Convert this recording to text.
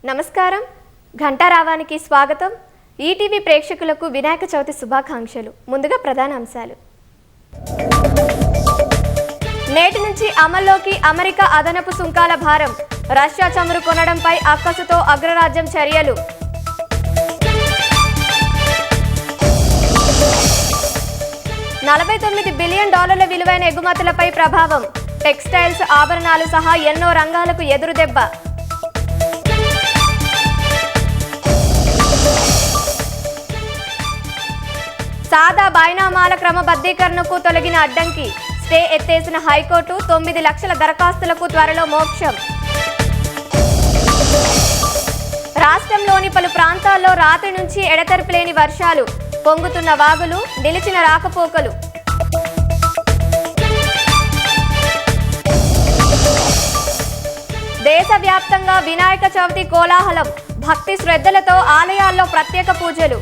నమస్కారం. ఘంటారావానికి స్వాగతం. ఈటీవీ ప్రేక్షకులకు వినాయక చవితి శుభాకాంక్షలు. ముందుగా ప్రధాన అంశాలు. నేటి నుంచి అమల్లోకి అమెరికా అదనపు సుంకాల భారం. రష్యా చమురు కొనడంపై అక్కసుతో అగ్రరాజ్యం చర్యలు. $49 బిలియన్ విలువైన ఎగుమతులపై ప్రభావం. టెక్స్టైల్స్, ఆభరణాలు సహా ఎన్నో రంగాలకు ఎదురుదెబ్బ. సాదా బైనామాల క్రమబద్ధీకరణకు తొలగిన అడ్డంకి. Stay ఎత్తేసిన high court. 9 లక్షల దరఖాస్తులకు త్వరలో మోక్షం. రాష్ట్రంలోని పలు ప్రాంతాల్లో రాత్రి నుంచి ఎడతెరిపి లేని వర్షాలు. పొంగుతున్న వాగులు, నిలిచిన రాకపోకలు. దేశవ్యాప్తంగా వినాయక చవితి కోలాహలం. భక్తి శ్రద్ధలతో ఆలయాల్లో ప్రత్యేక పూజలు.